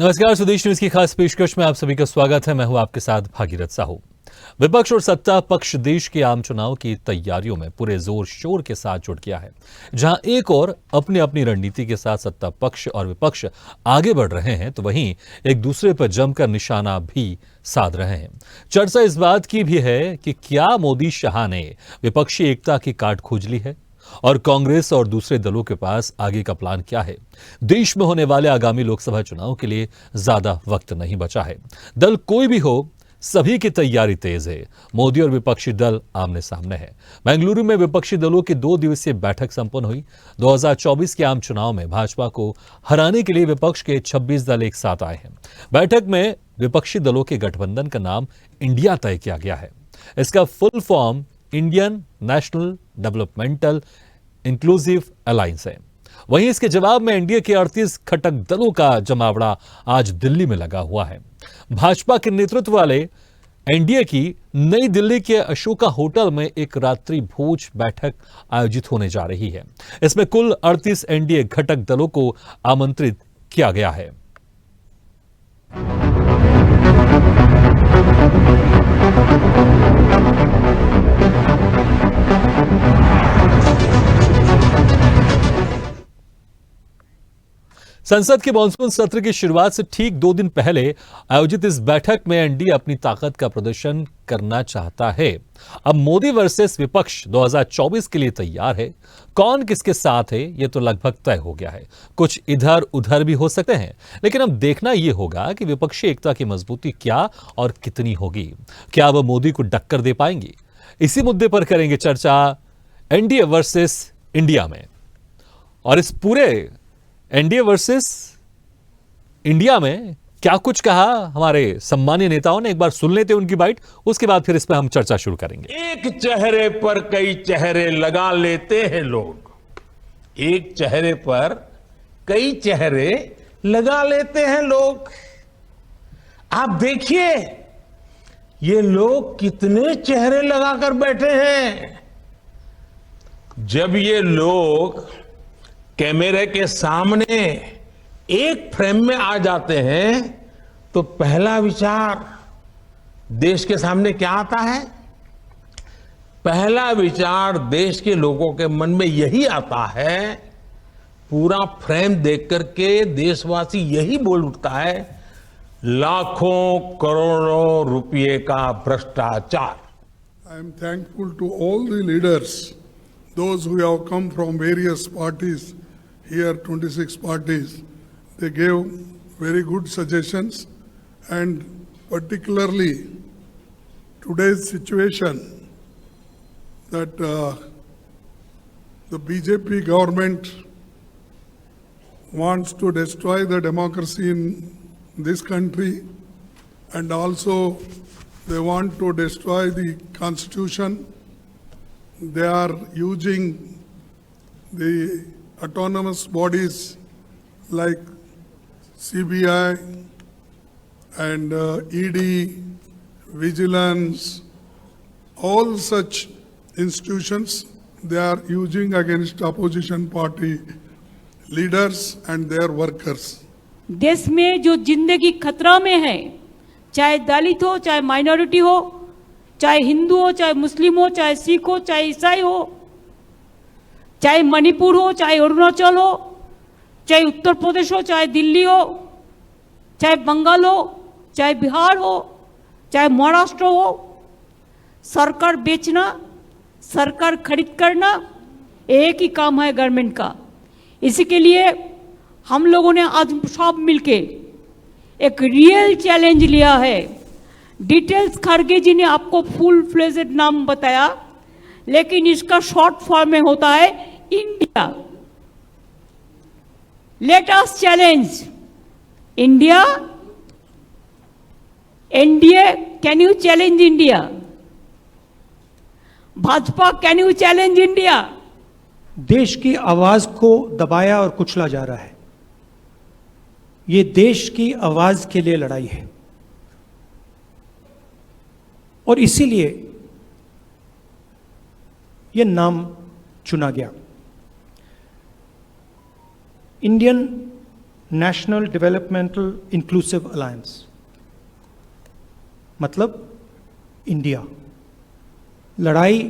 नमस्कार, स्वदेश न्यूज की खास पेशकश में आप सभी का स्वागत है। मैं हूं आपके साथ भागीरथ साहू। विपक्ष और सत्ता पक्ष देश के आम चुनाव की तैयारियों में पूरे जोर शोर के साथ जुट गया है। जहां एक और अपनी अपनी रणनीति के साथ सत्ता पक्ष और विपक्ष आगे बढ़ रहे हैं, तो वहीं एक दूसरे पर जमकर निशाना भी साध रहे हैं। चर्चा इस बात की भी है कि क्या मोदी शाह ने विपक्षी एकता की काट खोज ली है और कांग्रेस और दूसरे दलों के पास आगे का प्लान क्या है। देश में होने वाले आगामी लोकसभा चुनाव के लिए ज्यादा वक्त नहीं बचा है। दल कोई भी हो, सभी की तैयारी तेज है। मोदी और विपक्षी दल आमने सामने है। बेंगलुरु में विपक्षी दलों की 2 दिवसीय बैठक संपन्न हुई। 2024 के आम चुनाव में भाजपा को हराने के लिए विपक्ष के 26 दल एक साथ आए हैं। बैठक में विपक्षी दलों के गठबंधन का नाम इंडिया तय किया गया है। इसका full form Indian national developmental inclusive alliance है। वहीं इसके जवाब में एनडीए के 38 घटक दलों का जमावड़ा आज दिल्ली में लगा हुआ है। भाजपा के नेतृत्व वाले एनडीए की नई दिल्ली के अशोका होटल में एक रात्रि भोज बैठक आयोजित होने जा रही है। इसमें कुल 38 एनडीए घटक दलों को आमंत्रित किया गया है। संसद के मानसून सत्र की शुरुआत से ठीक 2 दिन पहले आयोजित इस बैठक में एनडीए अपनी ताकत का प्रदर्शन करना चाहता है। अब मोदी वर्सेस विपक्ष 2024 के लिए तैयार है। कौन किसके साथ है, यह तो लगभग तय हो गया है। कुछ इधर उधर भी हो सकते हैं, लेकिन अब देखना यह होगा कि विपक्षी एकता की मजबूती क्या और कितनी होगी। क्या वह मोदी को टक्कर दे पाएंगी? इसी मुद्दे पर करेंगे चर्चा एनडीए वर्सेस इंडिया में। और इस पूरे एनडीए वर्सेस इंडिया में क्या कुछ कहा हमारे सम्मानीय नेताओं ने, एक बार सुन लेते हैं उनकी बाइट, उसके बाद फिर इस पर हम चर्चा शुरू करेंगे। एक चेहरे पर कई चेहरे लगा लेते हैं लोग। एक चेहरे पर कई चेहरे लगा लेते हैं लोग। आप देखिए ये लोग कितने चेहरे लगाकर बैठे हैं। जब ये लोग कैमरे के सामने एक फ्रेम में आ जाते हैं तो पहला विचार देश के सामने क्या आता है? पहला विचार देश के लोगों के मन में यही आता है। पूरा फ्रेम देख करके देशवासी यही बोल उठता है, लाखों करोड़ों रुपए का भ्रष्टाचार। I am thankful to all the leaders, those who have come from various parties. Here 26 parties, they gave very good suggestions, and particularly today's situation that the BJP government wants to destroy the democracy in this country, and also they want to destroy the constitution. They are using the autonomous bodies like CBI and ED, Vigilance, all such institutions they are using against opposition party leaders and their workers. देश में जो जिंदगी खतरा में है, चाहे दलित हो, चाहे माइनॉरिटी हो, चाहे हिंदू हो, चाहे मुस्लिम हो, चाहे सिख हो, चाहे ईसाई हो, चाहे मणिपुर हो, चाहे अरुणाचल हो, चाहे उत्तर प्रदेश हो, चाहे दिल्ली हो, चाहे बंगाल हो, चाहे बिहार हो, चाहे महाराष्ट्र हो, सरकार बेचना, सरकार खरीद करना एक ही काम है गवर्नमेंट का। इसी के लिए हम लोगों ने आज सब मिलके एक रियल चैलेंज लिया है। डिटेल्स खड़गे जी ने आपको फुल फ्लेजेड नाम बताया, लेकिन इसका शॉर्ट फॉर्म में होता है India. Let us challenge India. NDA, can you challenge India? Bhajpa, can you challenge India? देश की आवाज को दबाया और कुचला जा रहा है। ये देश की आवाज के लिए लड़ाई है और इसीलिए ये नाम चुना गया। Indian national developmental inclusive alliance, मतलब इंडिया। लड़ाई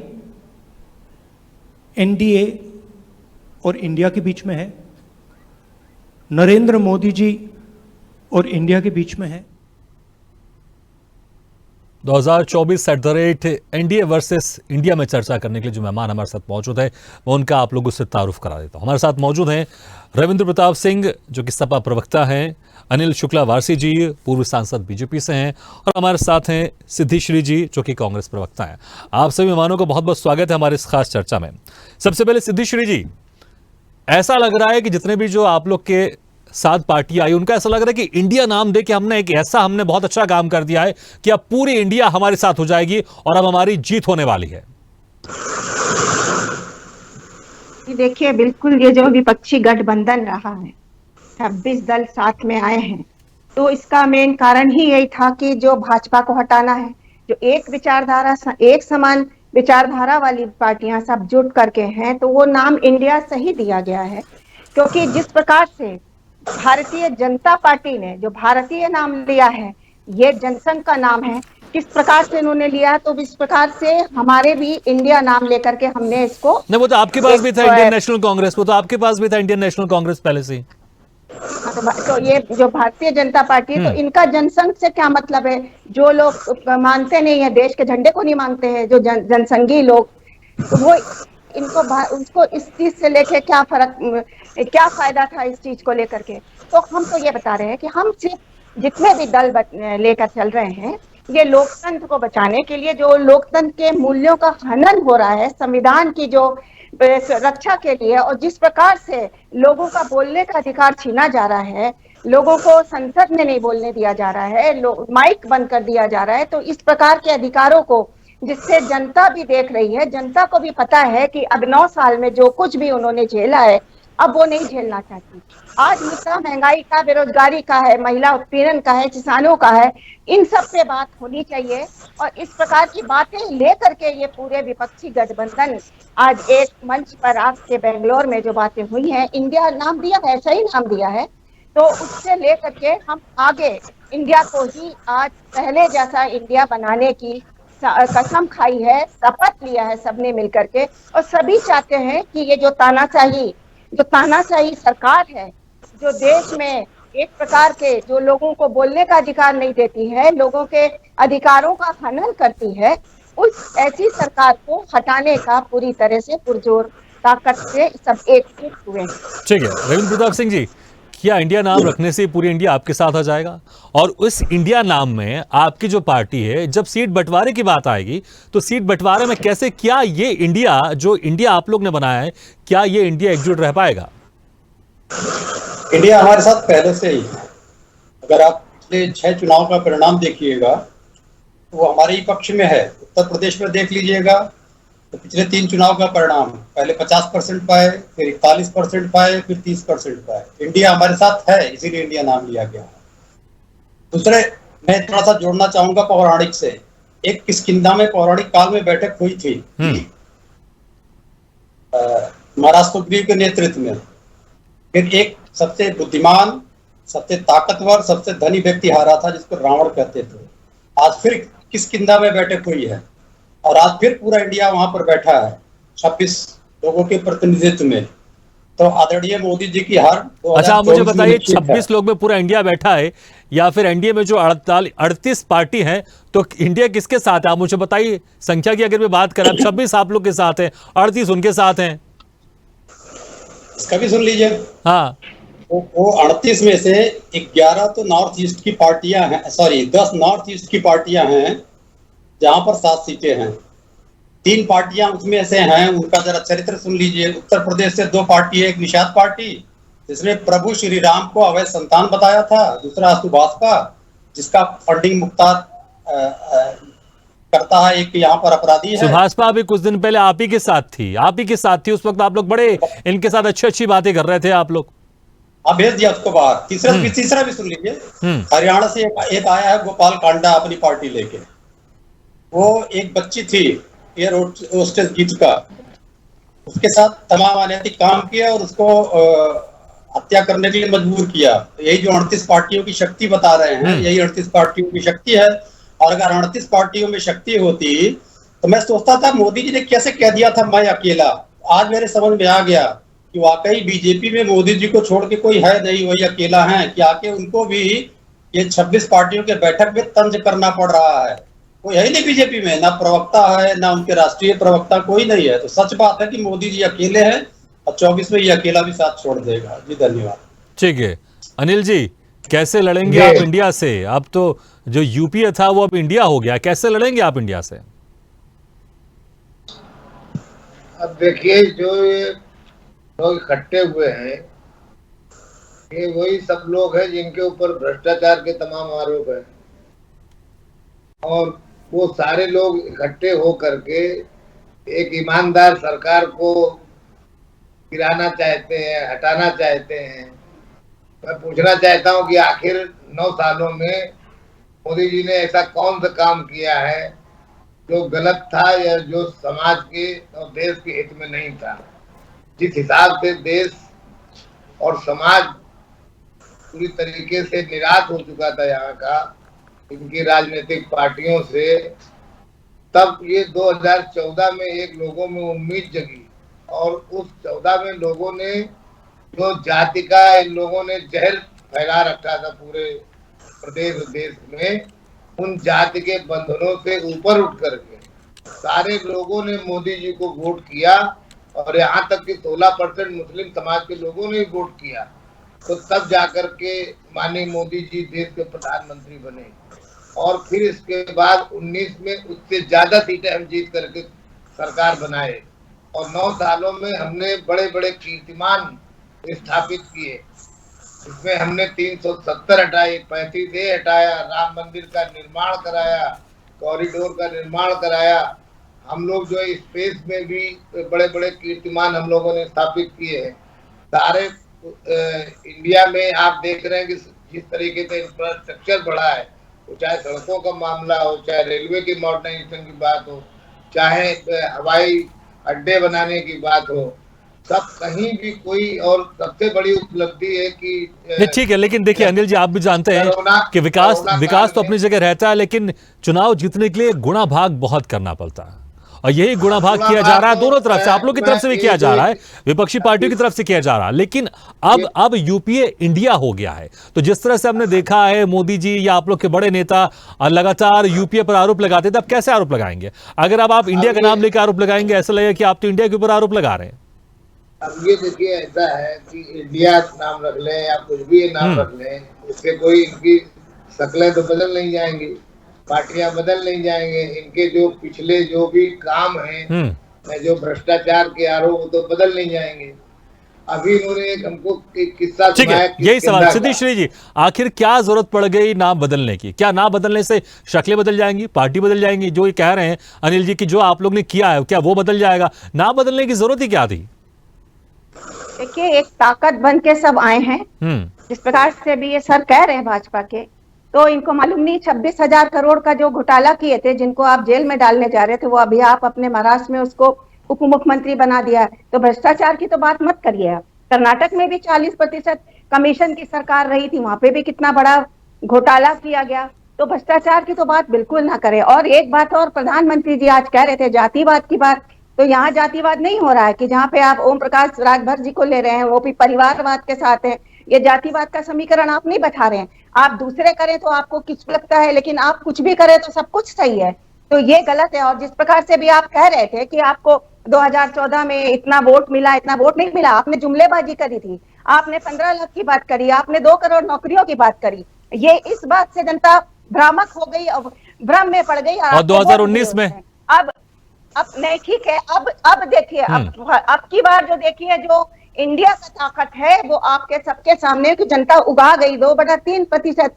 एनडीए और इंडिया के बीच में है, नरेंद्र मोदी जी और इंडिया के बीच में है। 2024 at the rate NDA versus India में चर्चा करने के लिए जो मेहमान हमारे साथ मौजूद है वो उनका आप लोगों से तारुफ करा देता हूं। हमारे साथ मौजूद हैं रविंद्र प्रताप सिंह जो कि सपा प्रवक्ता हैं, अनिल शुक्ला वारसी जी पूर्व सांसद बीजेपी से हैं, और हमारे साथ हैं सिद्धिश्री जी जो कि कांग्रेस प्रवक्ता हैं। आप सभी मेहमानों को बहुत बहुत स्वागत है हमारे इस खास चर्चा में। सबसे पहले सिद्धिश्री जी, ऐसा लग रहा है कि जितने भी जो आप लोग के सात पार्टी आई उनका ऐसा लग रहा है कि इंडिया नाम दे के हमने बहुत अच्छा काम कर दिया है कि अब पूरी इंडिया हमारे साथ हो जाएगी और अब हमारी जीत होने वाली है। देखिए, बिल्कुल ये जो विपक्षी गठबंधन रहा है, 26 दल साथ में आए हैं, तो इसका मेन कारण ही यही था कि जो भाजपा को हटाना है, जो एक विचारधारा, एक समान विचारधारा वाली पार्टियां सब जुट करके हैं, तो वो नाम इंडिया सही दिया गया है। क्योंकि जिस प्रकार से भारतीय जनता पार्टी ने जो भारतीय नाम लिया है, ये जनसंघ का नाम है, किस प्रकार से इन्होंने लिया, तो इस प्रकार से हमारे भी इंडिया नाम लेकर के हमने इसको, नहीं वो तो आपके पास भी था इंडियन नेशनल कांग्रेस, वो तो आपके पास भी था इंडियन नेशनल कांग्रेस पहले से। तो ये जो भारतीय जनता पार्टी है, तो इनका जनसंघ से क्या मतलब है? जो लोग मानते नहीं है, देश के झंडे को नहीं मानते हैं, जो जनसंघी लोग, तो वो इनको उसको इस चीज से लेके क्या क्या फायदा था इस चीज को लेकर के? तो हम तो ये बता रहे हैं कि हम सिर्फ जितने भी दल लेकर चल रहे हैं, ये लोकतंत्र को बचाने के लिए, जो लोकतंत्र के मूल्यों का हनन हो रहा है, संविधान की जो रक्षा के लिए, और जिस प्रकार से लोगों का बोलने का अधिकार छीना जा रहा है, लोगों को संसद में नहीं बोलने दिया जा रहा है, माइक बंद कर दिया जा रहा है, तो इस प्रकार के अधिकारों को, जिससे जनता भी देख रही है, जनता को भी पता है कि अब 9 साल में जो कुछ भी उन्होंने झेला है, अब वो नहीं झेलना चाहती। आज मुद्दा महंगाई का, बेरोजगारी का है, महिला उत्पीड़न का है, किसानों का है, इन सब पे बात होनी चाहिए। और इस प्रकार की बातें लेकर के ये पूरे विपक्षी गठबंधन आज एक मंच पर आपके बेंगलोर में जो बातें हुई हैं, इंडिया नाम दिया है, सही नाम दिया है, तो उससे लेकर के हम आगे इंडिया को ही आज पहले जैसा इंडिया बनाने की कसम खाई है, शपथ लिया है सबने मिलकर के, और सभी चाहते हैं कि ये जो तानाशाही सरकार है, जो देश में एक प्रकार के जो लोगों को बोलने का अधिकार नहीं देती है, लोगों के अधिकारों का हनन करती है, उस ऐसी सरकार को हटाने का पूरी तरह से पुरजोर ताकत से सब एकजुट हुए हैं। ठीक है रविंद्र प्रताप सिंह जी, क्या इंडिया नाम रखने से पूरी इंडिया आपके साथ आ जाएगा? और उस इंडिया नाम में आपकी जो पार्टी है, जब सीट बंटवारे की बात आएगी तो सीट बंटवारे में कैसे, क्या ये इंडिया जो इंडिया आप लोग ने बनाया है, क्या ये इंडिया एकजुट रह पाएगा? इंडिया हमारे साथ पहले से ही है। अगर आप पिछले 6 चुनाव का परिणाम देखिएगा तो वो हमारे ही पक्ष में है। उत्तर प्रदेश में देख लीजिएगा तो पिछले 3 चुनाव का परिणाम पहले 50% पाए, फिर 41% पाए, फिर 30% पाए। इंडिया हमारे साथ है, इसीलिए इंडिया नाम लिया गया है। दूसरे, मैं थोड़ा सा जोड़ना चाहूंगा पौराणिक से। एक किष्किंधा में पौराणिक काल में बैठक हुई थी महाराज सुग्रीव के नेतृत्व में। फिर एक सबसे बुद्धिमान, सबसे ताकतवर, सबसे धनी व्यक्ति हारा था जिसको रावण कहते थे। आज फिर किष्किंधा में बैठक हुई है और आज फिर पूरा इंडिया वहां पर बैठा है 26 लोगों के प्रतिनिधित्व में। तो आदरणीय मोदी जी की हार। अच्छा, आप मुझे बताइए 26 लोग में पूरा इंडिया बैठा है या फिर एनडीए में जो 38 पार्टी हैं, तो इंडिया किसके साथ है? आप मुझे बताइए संख्या की अगर मैं बात करें, 26 आप लोग के साथ हैं, 38 उनके साथ हैं। इसका भी सुन लीजिए। हाँ, वो 38 में से 11 तो नॉर्थ ईस्ट की पार्टियां हैं, 10 नॉर्थ ईस्ट की पार्टियां हैं जहां पर 7 सीटें हैं। 3 पार्टियां उसमें से हैं, उनका जरा चरित्र सुन लीजिए। उत्तर प्रदेश से 2 पार्टी है, एक निषाद पार्टी जिसने प्रभु श्री राम को अवैध संतान बताया था, दूसरा सुभाषपा जिसका फंडिंग मुख्तार करता है, एक यहाँ पर अपराधी है। सुभाषपा भी कुछ दिन पहले आप ही के साथ थी, उस वक्त आप लोग बड़े इनके साथ अच्छी बातें कर रहे थे आप लोग। हाँ, भेज दिया उसको बाहर। तीसरा भी सुन लीजिए। हरियाणा से एक आया है गोपाल कांडा अपनी पार्टी लेके। वो एक बच्ची थी एयर होस्टेस गीत का, उसके साथ तमाम अनैतिक काम किया और उसको हत्या करने के लिए मजबूर किया। तो यही जो 38 पार्टियों की शक्ति बता रहे हैं, यही 38 पार्टियों की शक्ति है। और अगर 38 पार्टियों में शक्ति होती तो मैं सोचता था मोदी जी ने कैसे कह दिया था मैं अकेला। आज मेरे समझ में आ गया कि वाकई बीजेपी में मोदी जी को छोड़ के कोई है नहीं, वही अकेला है, कि आके उनको भी ये 26 पार्टियों के बैठक में तंज करना पड़ रहा है। कोई है नहीं बीजेपी में, ना प्रवक्ता है, ना उनके राष्ट्रीय प्रवक्ता, कोई नहीं है। तो सच बात है कि मोदी जी अकेले हैं और 24 में ये अकेला भी साथ छोड़ देगा। जी धन्यवाद। ठीक है अनिल जी, कैसे लड़ेंगे आप इंडिया से? अब तो जो यूपीए था वो अब इंडिया हो गया, कैसे लड़ेंगे आप इंडिया से? अब देखिए, जो ये लोग इकट्ठे हुए हैं ये वही सब लोग हैं जिनके ऊपर भ्रष्टाचार के तमाम आरोप हैं, और वो सारे लोग इकट्ठे हो करके एक ईमानदार सरकार को गिराना चाहते हैं, हटाना चाहते हैं। मैं पूछना चाहता हूं कि आखिर 9 सालों में मोदी जी ने ऐसा कौन सा काम किया है जो गलत था या जो समाज के और देश के हित में नहीं था। जिस हिसाब से देश और समाज पूरी तरीके से निराश हो चुका था यहाँ का इनकी राजनीतिक पार्टियों से, तब ये 2014 में एक लोगों में उम्मीद जगी, और उस 14 में लोगों ने जो जाति का इन लोगों ने जहर फैला रखा था पूरे प्रदेश देश में, उन जाति के बंधनों से ऊपर उठ करके सारे लोगों ने मोदी जी को वोट किया, और यहाँ तक कि 16% मुस्लिम समाज के लोगों ने वोट किया। तो तब जाकर के माननीय मोदी जी देश के प्रधानमंत्री बने, और फिर इसके बाद 19 में उससे ज्यादा सीटें हम जीत करके सरकार बनाए, और 9 सालों में हमने बड़े बड़े कीर्तिमान स्थापित किए। इसमें हमने 370 हटाए, 35A हटाया, राम मंदिर का निर्माण कराया, कॉरिडोर का निर्माण कराया। हम लोग जो स्पेस में भी बड़े बड़े कीर्तिमान हम लोगों ने स्थापित किए हैं। सारे इंडिया में आप देख रहे हैं कि जिस तरीके से इंफ्रास्ट्रक्चर बढ़ा है, वो चाहे सड़कों का मामला हो, चाहे रेलवे की मॉडर्नाइजेशन की बात हो, चाहे हवाई अड्डे बनाने की बात हो, सब कहीं भी कोई। और सबसे बड़ी उपलब्धि है कि ठीक है, लेकिन देखिए अनिल जी, आप भी जानते हैं कि विकास तो अपनी जगह रहता है, लेकिन चुनाव जीतने के लिए गुणा भाग बहुत करना पड़ता है, और यही गुणा भाग किया जा रहा है दोनों तरफ से। आप लोग की तरफ से भी किया जा रहा है, विपक्षी पार्टियों की तरफ से किया जा रहा है, लेकिन अब यूपीए इंडिया हो गया है। तो जिस तरह से हमने देखा है मोदी जी या आप लोग के बड़े नेता लगातार यूपीए पर आरोप लगाते थे, अब कैसे आरोप लगाएंगे? अगर अब आप इंडिया का नाम लेकर आरोप लगाएंगे, ऐसा लगेगा कि आप तो इंडिया के ऊपर आरोप लगा रहे हैं। अब ये देखिए, ऐसा है कि इंडिया नाम रख लें या कुछ भी नाम रख लें, इससे कोई इनकी शक्लें तो बदल नहीं जाएंगी, पार्टियां बदल नहीं जाएंगे, इनके जो पिछले जो भी काम हैं, जो भ्रष्टाचार के आरोप तो बदल नहीं जाएंगे। अभी इन्होंने एक हमको किस्सा सुनाया। यही सवाल सिद्धेश जी, आखिर क्या जरूरत पड़ गई नाम बदलने की? क्या नाम बदलने से शक्लें बदल जाएंगी, पार्टी बदल जाएंगी? जो ये कह रहे हैं अनिल जी की जो आप लोग ने किया है, क्या वो बदल जाएगा? नाम बदलने की जरूरत ही क्या थी? देखिए, एक ताकत बन के सब आए हैं। जिस प्रकार से भी ये सर कह रहे हैं भाजपा के, तो इनको मालूम नहीं 26,000 करोड़ का जो घोटाला किए थे, जिनको आप जेल में डालने जा रहे थे, वो अभी आप अपने महाराष्ट्र में उसको उप मुख्यमंत्री बना दिया है। तो भ्रष्टाचार की तो बात मत करिए आप। कर्नाटक में भी 40% कमीशन की सरकार रही थी, वहां पे भी कितना बड़ा घोटाला किया गया। तो भ्रष्टाचार की तो बात बिल्कुल ना करें। और एक बात और, प्रधानमंत्री जी आज कह रहे थे जातिवाद की बात, तो यहाँ जातिवाद नहीं हो रहा है कि जहाँ पे आप ओम प्रकाश राजभर जी को ले रहे हैं, वो भी परिवारवाद के साथ है। ये जातिवाद का समीकरण आप नहीं बैठा रहे हैं। आप दूसरे करें तो आपको किस लगता है, लेकिन आप कुछ भी करें तो सब कुछ सही है, तो ये गलत है। और जिस प्रकार से भी आप कह रहे थे कि आपको 2014 में इतना वोट मिला, इतना वोट नहीं मिला, आपने जुमलेबाजी करी थी, आपने 15 लाख की बात करी, आपने 2 करोड़ नौकरियों की बात करी। ये इस बात से जनता भ्रामक हो गई, भ्रम में पड़ गई। और 2019 में अब नहीं, ठीक है, अब देखिए, अब की बार जो देखिए, जो इंडिया का ताकत है वो आपके सबके सामने की जनता उगा गई। 2/3%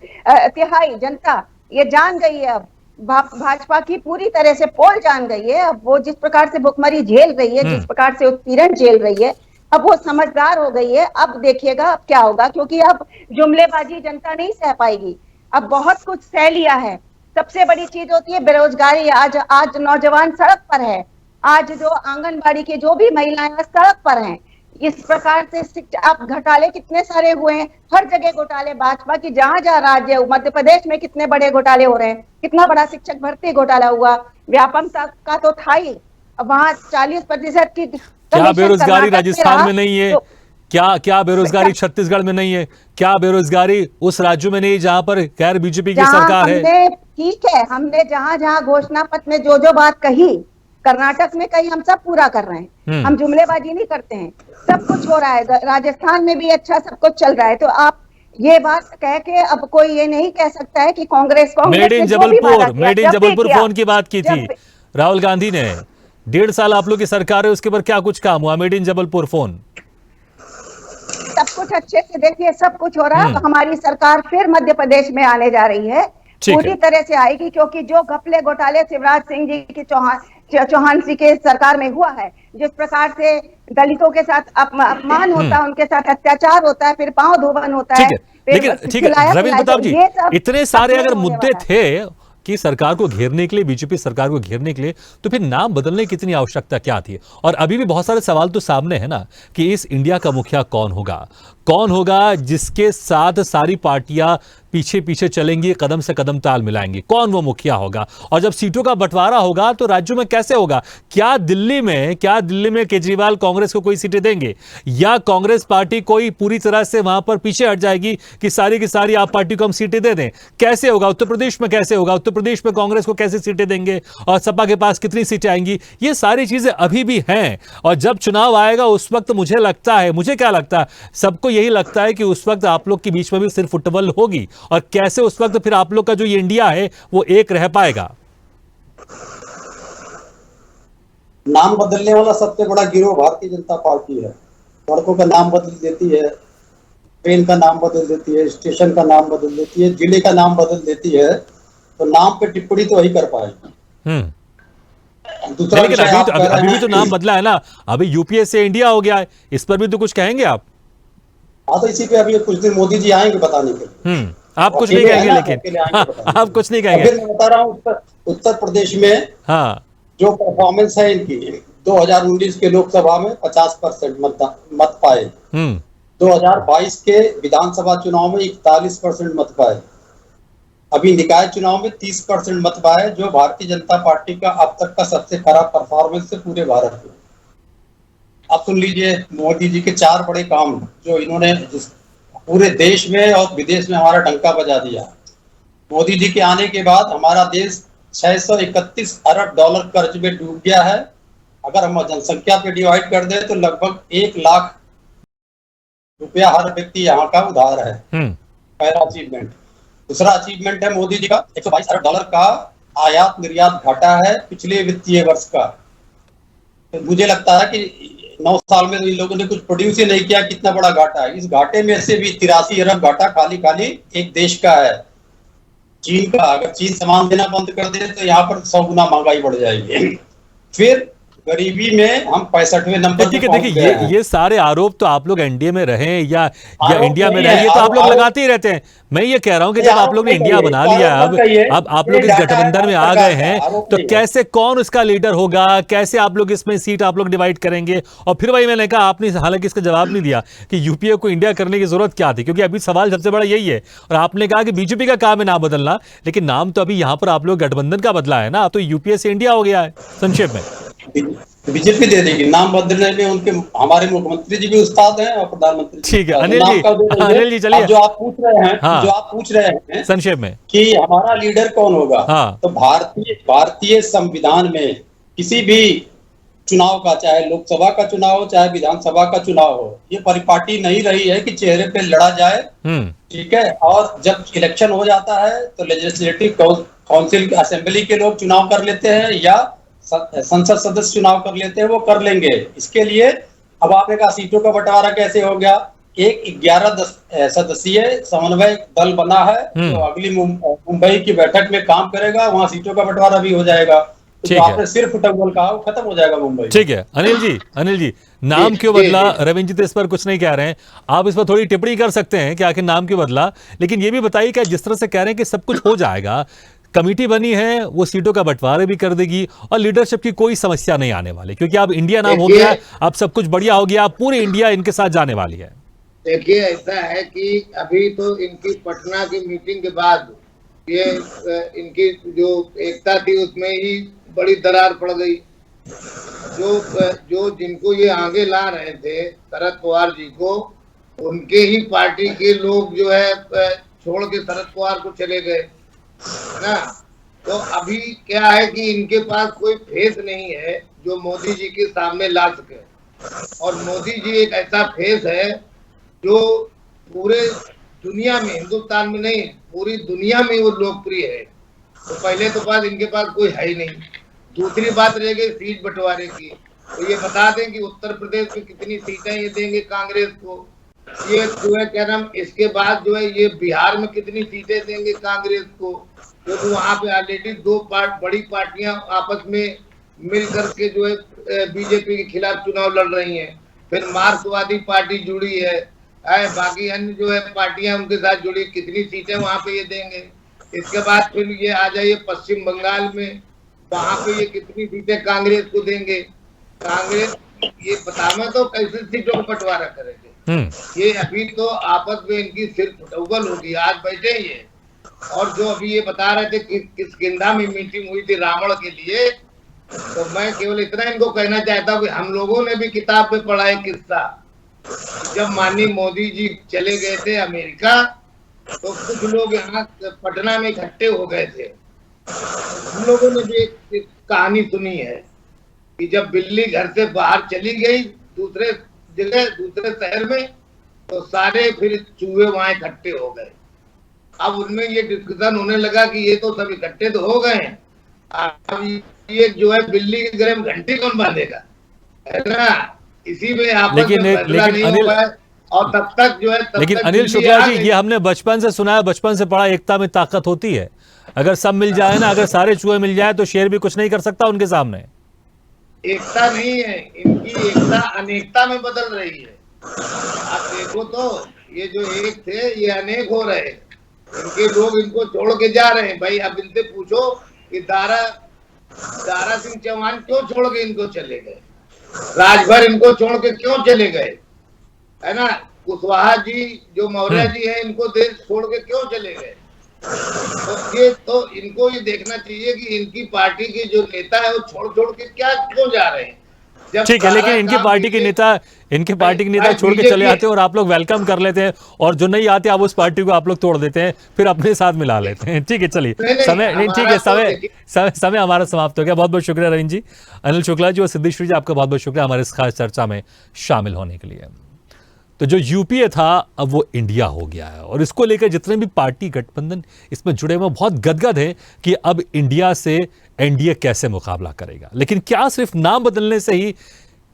तिहाई जनता ये जान गई है। अब भाजपा की पूरी तरह से पोल जान गई है। अब वो जिस प्रकार से भुखमरी झेल रही है, जिस प्रकार से उत्पीड़न झेल रही है, अब वो समझदार हो गई है। अब देखिएगा अब क्या होगा, क्योंकि अब जुमलेबाजी जनता नहीं सह पाएगी। अब बहुत कुछ सह लिया है। सबसे बड़ी चीज होती है बेरोजगारी। आज नौजवान सड़क पर है, आज जो आंगनबाड़ी के जो भी महिलाएं सड़क पर हैं, इस प्रकार से शिक्षा, आप घोटाले कितने सारे हुए हैं, हर जगह घोटाले, भाजपा की जहां जहां राज्य, मध्य प्रदेश में कितने बड़े घोटाले हो रहे हैं, कितना बड़ा शिक्षक भर्ती घोटाला हुआ, व्यापम का तो था ही, अब वहां 40% की क्या बेरोजगारी राजस्थान में नहीं है? क्या बेरोजगारी छत्तीसगढ़ में नहीं है? क्या बेरोजगारी उस राज्यों में नहीं है जहां पर गैर बीजेपी की सरकार है? ठीक है, हमने जहां जहां घोषणा पत्र में जो बात कही, कर्नाटक में कहीं, हम सब पूरा कर रहे हैं, हम जुमलेबाजी नहीं करते हैं, सब कुछ हो रहा है, राजस्थान में भी अच्छा सब कुछ चल रहा है। तो आप ये बात कह के अब कोई ये नहीं कह सकता है कि Congress made in Jabalpur phone की बात की थी राहुल गांधी ने, 1.5 साल आप लोग की सरकार है, उसके ऊपर क्या कुछ काम हुआ? मेड इन जबलपुर फोन, सब कुछ अच्छे से देखिए, सब कुछ हो रहा है। हमारी सरकार फिर मध्य प्रदेश में आने जा रही है, पूरी तरह से आएगी, क्योंकि जो घपले घोटाले शिवराज सिंह जी की चौहान जी के सरकार में हुआ है, जिस प्रकार से दलितों के साथ अपमान होता है, उनके साथ अत्याचार होता है, फिर पांव धोबन होता है। लेकिन ठीक है रविंद्र प्रताप जी, इतने सारे अगर मुद्दे थे कि सरकार को घेरने के लिए, बीजेपी सरकार को घेरने के लिए, तो फिर नाम बदलने की इतनी आवश्यकता क्या थी? और अभी भी बहुत सारे सवाल तो सामने है ना कि इस इंडिया का मुखिया कौन होगा, कौन होगा जिसके साथ सारी पार्टियां पीछे पीछे चलेंगी, कदम से कदम ताल मिलाएंगी, कौन वो मुखिया होगा? और जब सीटों का बंटवारा होगा तो राज्यों में कैसे होगा? क्या दिल्ली में केजरीवाल कांग्रेस को कोई सीटें देंगे, या कांग्रेस पार्टी कोई पूरी तरह से वहां पर पीछे हट जाएगी कि सारी की सारी आप पार्टी को हम सीटें दे दें? कैसे होगा? उत्तर प्रदेश में कैसे होगा? उत्तर प्रदेश में कांग्रेस को कैसे सीटें देंगे और सपा के पास कितनी सीटें आएंगी? ये सारी चीजें अभी भी हैं, और जब चुनाव आएगा उस वक्त मुझे क्या लगता है, सबको यही लगता है कि उस वक्त आप लोग के बीच में भी सिर्फ फुटबॉल होगी, और कैसे उस वक्त फिर आप लोग का जो ये इंडिया है वो एक रह पाएगा? नाम बदलने वाला सबसे बड़ा गिरोह भारतीय जनता पार्टी है। सड़कों का नाम बदल देती है, ट्रेन का नाम बदल देती है, स्टेशन का नाम बदल देती है, जिले का नाम बदल देती है, तो नाम पे टिप्पणी तो वही कर पाएगी। दूसरा, लेकिन अभी भी तो नाम बदला है ना, अभी यूपीए से इंडिया हो गया है, इस पर भी तो कुछ कहेंगे आप? हाँ, तो इसी पे अभी कुछ दिन मोदी जी आएंगे बताने के लिए। आप कुछ नहीं कहेंगे, लेकिन आप कुछ नहीं कहेंगे। मैं बता रहा हूँ, उत्तर प्रदेश में जो परफॉर्मेंस है इनकी, 2019 के लोकसभा में 50% मत पाए, 2022 के विधानसभा चुनाव में 41% मत पाए, अभी निकाय चुनाव में 30% मत पाए, जो भारतीय जनता पार्टी का अब तक का सबसे खराब परफॉर्मेंस है पूरे भारत में। आप सुन लीजिए, मोदी जी के 4 बड़े काम जो इन्होंने पूरे देश में और विदेश में हमारा डंका बजा दिया। मोदी जी के आने के बाद हमारा देश 631 अरब डॉलर कर्ज में डूब गया है। अगर हम जनसंख्या पे डिवाइड कर दें तो लगभग 1 लाख रुपया हर व्यक्ति यहाँ का उधार है। पहला अचीवमेंट। दूसरा अचीवमेंट है मोदी जी का 122 अरब डॉलर का आयात निर्यात घाटा है पिछले वित्तीय वर्ष का। तो मुझे लगता है कि 9 साल में तो इन लोगों ने कुछ प्रोड्यूस ही नहीं किया, कितना बड़ा घाटा है। इस घाटे में से भी 83 अरब घाटा खाली एक देश का है, चीन का। अगर चीन सामान देना बंद कर दे तो यहाँ पर 100 गुना महंगाई बढ़ जाएगी। फिर गरीबी में हम 65वें नंबर पे पहुंच गए हैं। ये सारे आरोप तो आप लोग एनडीए में रहे या इंडिया में रहे, ये तो आप लोग लगाते ही रहते हैं। मैं ये कह रहा हूं कि जब आप लोग ने इंडिया बना लिया, अब आप लोग इस गठबंधन में आ गए हैं, तो कैसे, कौन उसका लीडर होगा, कैसे आप लोग इसमें सीट आप लोग डिवाइड करेंगे? और फिर वही मैंने कहा, आपने हालांकि इसका जवाब नहीं दिया कि यूपीए को इंडिया करने की जरूरत क्या थी, क्योंकि अभी सवाल सबसे बड़ा यही है। और आपने कहा कि बीजेपी का काम है नाम बदलना, लेकिन नाम तो अभी यहाँ पर आप लोग गठबंधन का बदला है ना, तो यूपीए से इंडिया हो गया है। संक्षेप में बीजेपी दे देगी नाम बदलने में, उनके हमारे मुख्यमंत्री जी भी उस्ताद हैं और प्रधानमंत्री। ठीक है अनिल जी चलिए, जो आप पूछ रहे हैं संक्षेप में कि हमारा लीडर कौन होगा। तो भारतीय संविधान में किसी भी चुनाव का, चाहे लोकसभा का चुनाव हो चाहे विधानसभा का चुनाव हो, ये परिपाटी नहीं रही है कि चेहरे पे लड़ा जाए। ठीक है, और जब इलेक्शन हो जाता है तो लेजिस्लेटिव काउंसिल असेंबली के लोग चुनाव कर लेते हैं या संसद सदस्य चुनाव कर लेते हैं, वो कर लेंगे। इसके लिए अब आपने कहा सीटों का बंटवारा कैसे हो गया। एक 11 सदस्यीय समन्वय दल बना है, तो अगली मुंबई की बैठक में काम करेगा, वहां सीटों का बंटवारा भी हो जाएगा। तो आपने सिर्फ फुटबॉल कहा, वो खत्म हो जाएगा मुंबई। ठीक है अनिल जी नाम क्यों बदला? रविंद्र जी तो इस पर कुछ नहीं कह रहे हैं, आप इस पर थोड़ी टिप्पणी कर सकते हैं कि आखिर नाम क्यों बदला, लेकिन ये भी बताइए कि जिस तरह से कह रहे हैं कि सब कुछ हो जाएगा, कमेटी बनी है वो सीटों का बंटवारा भी कर देगी और लीडरशिप की कोई समस्या नहीं आने वाली, क्योंकि अब इंडिया नाम हो गया, अब सब कुछ बढ़िया हो गया, पूरी इंडिया इनके साथ जाने वाली है। देखिए ऐसा है कि अभी तो इनकी पटना की मीटिंग के बाद ये इनकी जो एकता थी उसमें ही बड़ी दरार पड़ गई। जो जिनको ये आगे ला रहे थे शरद पवार जी को, उनके ही पार्टी के लोग जो है छोड़ के शरद पवार को चले गए ना। तो अभी क्या है कि इनके पास कोई फेस नहीं है जो मोदी जी के सामने ला सके, और मोदी जी एक ऐसा फेस है जो पूरे दुनिया में, हिंदुस्तान में नहीं पूरी दुनिया में वो लोकप्रिय है। तो पहले तो बात इनके पास कोई है ही नहीं। दूसरी बात रह गई सीट बंटवारे की, तो ये बता दें कि उत्तर प्रदेश में कितनी सीटें ये देंगे कांग्रेस को, ये जो है क्या नाम, इसके बाद जो है ये बिहार में कितनी सीटें देंगे कांग्रेस को, क्योंकि तो वहाँ पे ऑलरेडी दो बड़ी पार्टियां आपस में मिल करके जो है बीजेपी के खिलाफ चुनाव लड़ रही हैं। फिर मार्क्सवादी पार्टी जुड़ी है, बाकी अन्य जो है पार्टियां उनके साथ जुड़ी, कितनी सीटें वहाँ पे ये देंगे। इसके बाद फिर ये आ जाइए पश्चिम बंगाल में, वहाँ पे ये कितनी सीटें कांग्रेस को देंगे। कांग्रेस ये बतावे तो कैसे सीटों का बंटवारा करेंगे। ये अभी तो आपस में इनकी सिर्फ फुटबॉल होगी। आज बैठे ये, और जो अभी ये बता रहे थे कि किष्किंधा में मीटिंग हुई थी रावण के लिए, तो मैं केवल इतना इनको कहना चाहता हूँ कि हम लोगों ने भी किताब में पढ़ा है किस्सा। जब माननीय मोदी जी चले गए थे अमेरिका, तो कुछ लोग यहाँ पटना में इकट्ठे हो गए थे। हम लोगों ने भी एक कहानी सुनी है कि जब बिल्ली घर से बाहर चली गई दूसरे जगह, दूसरे शहर में, तो सारे फिर चूहे वहां इकट्ठे हो गए। अब उनमें ये डिस्कशन होने लगा कि ये तो सब इकट्ठे तो हो गए हैं, अब ये जो है बिल्ली के गले में घंटी कौन बांधेगा, है ना। इसी में आपस में फैसला नहीं हुआ है, और तब तक जो है लेकिन अनिल शुक्ला जी, ये हमने बचपन से सुना है, बचपन से पढ़ा, एकता में ताकत होती है। अगर सब मिल जाए ना, अगर सारे चूहे मिल जाए तो शेर भी कुछ नहीं कर सकता उनके सामने। एकता नहीं है इनकी, एकता अनेकता में बदल रही है। आप देखो तो ये जो एक थे ये अनेक हो रहे, इनके लोग इनको छोड़ के जा रहे हैं। भाई अब इनसे पूछो कि दारा सिंह चौहान क्यों छोड़ के इनको चले गए, राजभर इनको छोड़ के क्यों चले गए, है ना। कुशवाहा जी जो मौर्य जी हैं, इनको देश छोड़ के क्यों चले गए। तो इनको ये देखना चाहिए कि इनकी पार्टी के जो नेता है वो छोड़ के क्या क्यों जा रहे हैं। ठीक है, लेकिन इनकी पार्टी के नेता छोड़ के चले आते हैं और आप लोग वेलकम कर लेते हैं, और जो नहीं आते आप उस पार्टी को आप लोग तोड़ देते हैं, फिर अपने साथ मिला लेते हैं। ठीक है, चलिए समय हमारा समाप्त हो गया। बहुत बहुत शुक्रिया रविंद्र जी, अनिल शुक्ला जी और सिद्धेश्वरी जी, आपका बहुत बहुत शुक्रिया हमारे इस खास चर्चा में शामिल होने के लिए। तो जो यूपीए था अब वो इंडिया हो गया है, और इसको लेकर जितने भी पार्टी गठबंधन इसमें जुड़े हुए बहुत गदगद है कि अब इंडिया से एनडीए कैसे मुकाबला करेगा। लेकिन क्या सिर्फ नाम बदलने से ही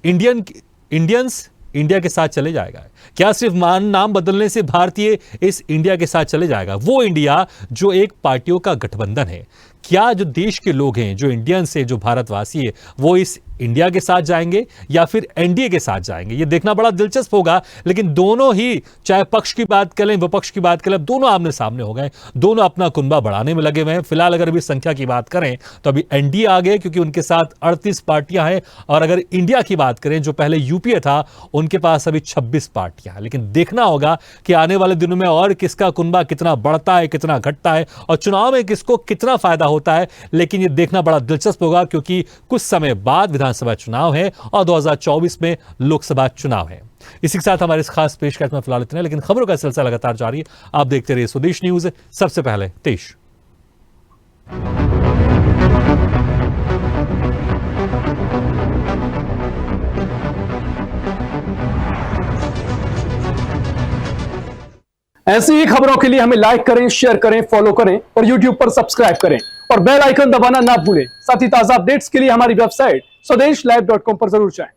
इंडियंस इंडिया के साथ चले जाएगा? क्या सिर्फ नाम बदलने से भारतीय इस इंडिया के साथ चले जाएगा? वो इंडिया जो एक पार्टियों का गठबंधन है, क्या जो देश के लोग हैं, जो इंडियंस है, जो भारतवासी है, वो इस इंडिया के साथ जाएंगे या फिर एनडीए के साथ जाएंगे? ये देखना बड़ा दिलचस्प होगा। लेकिन दोनों ही, चाहे पक्ष की बात करें विपक्ष की बात करें, दोनों आमने सामने हो गए, दोनों अपना कुनबा बढ़ाने में लगे हुए हैं। फिलहाल अगर अभी संख्या की बात करें तो अभी एनडीए आ गए, क्योंकि उनके साथ 38 पार्टियां हैं, और अगर इंडिया की बात करें जो पहले यूपीए था, उनके पास अभी 26 पार्टियां हैं। लेकिन देखना होगा कि आने वाले दिनों में और किसका कुनबा कितना बढ़ता है, कितना घटता है, और चुनाव में किसको कितना फायदा होता है। लेकिन ये देखना बड़ा दिलचस्प होगा, क्योंकि कुछ समय बाद विधानसभा चुनाव है और 2024 में लोकसभा चुनाव है। इसी के साथ हमारे इस खास पेशकश में फिलहाल इतना, लेकिन खबरों का सिलसिला लगातार जारी है। आप देखते रहिए स्वदेश न्यूज, सबसे पहले देश। ऐसी ही खबरों के लिए हमें लाइक करें, शेयर करें, फॉलो करें और YouTube पर सब्सक्राइब करें और बेल आइकन दबाना ना भूलें। साथ ही ताजा अपडेट्स के लिए हमारी वेबसाइट स्वदेशलाइव.com पर जरूर जाएं।